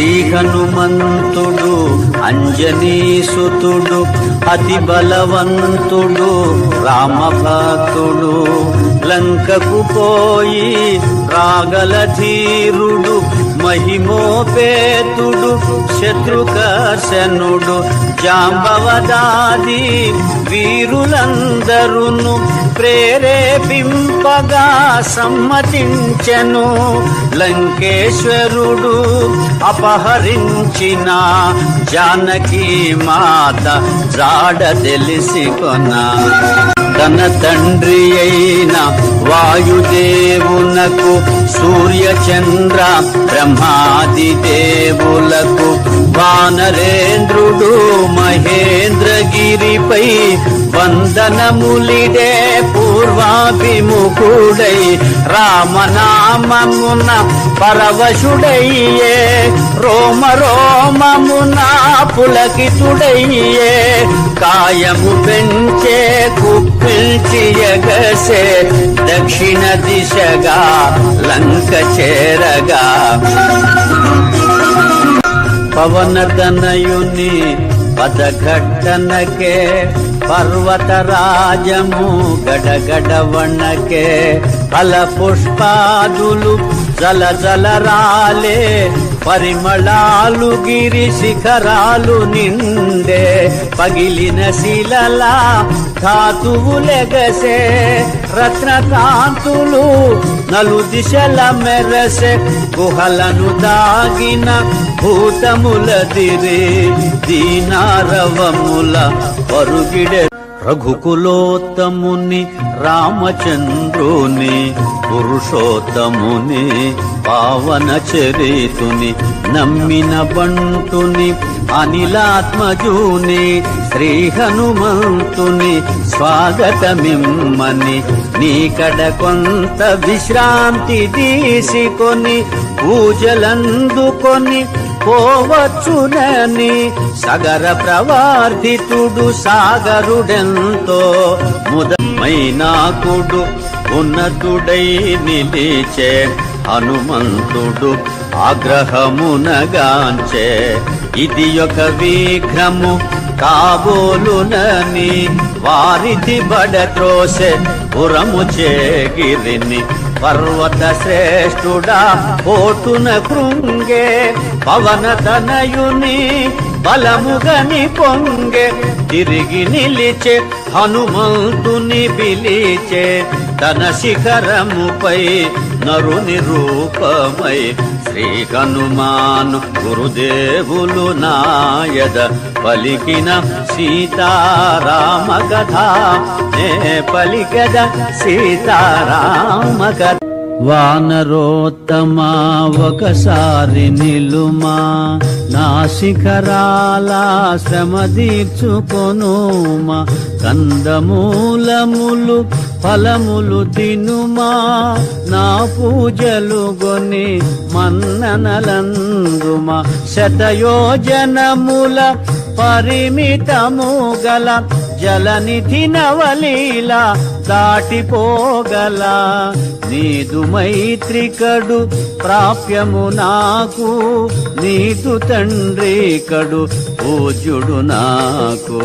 శ్రీ హనుమంతుడు అంజనీసుతుడు అతి బలవంతుడు రామభక్తుడు లంకకు పోయి రాగల ధీరుడు మహిమోపేతుడు శత్రుకర్షణుడు జాంబవదాది వీరులందరును ప్రేరేపింపగా సమ్మతించెను. లంకేశ్వరుడు అపహరించిన జానకి మాత జాడ తెలిసికొన తన తండ్రి అయిన వాయుదేవునకు సూర్యచంద్ర బ్రహ్మాది దేవులకు వానరేంద్రుడు మహేంద్రగిరిపై వందనములిడే పూర్వాభిముఖుడై రామనామమున పరవశుడయ్యే రోమ రోమమున పులకితుడయ్యే కాయము పెంచే కుప్పిల్చి ఎగసే దక్షిణ దిశగా లంక చేరగా పవనతనయుని పదఘట్టనకే పర్వతరాజము గడగడవణకే ఫల పుష్పాదులు జల జల రాలే పరిమళాలు గిరి శిఖరాలు నిండే పగిలిన శిలలా ధాతువులెగసే రత్నకాంతులు నలు దిశల మెరసే గుహలను దాగిన భూతములదిరే దీనారవముల పరుగిడే రఘుకులోత్తముని రామచంద్రుని పురుషోత్తముని పావన చరితుని నమ్మిన బంటుని అనిలాత్మజుని శ్రీ హనుమంతుని స్వాగతమిమ్మని నీకడ కొంత విశ్రాంతి తీసుకొని పూజలందుకొని పోవచ్చునని సగర ప్రవర్ధితుడు సాగరుడెంతో ముదమైనాకుడు ఉన్నతుడై నిలిచే హనుమంతుడు ఆగ్రహమునగాంచే ఇది ఒక విఘ్నము కాబోలునని వారిది బడత్రోసె పురము చేగిరిని పర్వత శ్రేష్ఠుడా పోటున కృంగే పవనతనయుని బలముగని పొంగే తిరిగి నిలిచే హనుమంతుని పిలిచే తన శిఖరముపై నరుని రూపమై శ్రీ హనుమాను గురుదేవులు నాయద పలికిన సీతారామ కథ నే పలికద సీతారామ కథ వానరోత్తమా ఒకసారి నిలుమా నా శిఖరాల శ్రమ తీర్చుకొనుమా కందమూలములు ఫలములు తినుమా నా పూజలు గొని మన్ననలందుమా శతయోజనముల పరిమితము గల జలనిధి నవలీల దాటిపోగల నీదు మైత్రికడు ప్రాప్యము నాకు నీదు తండ్రి కడు పూజ్యుడు నాకు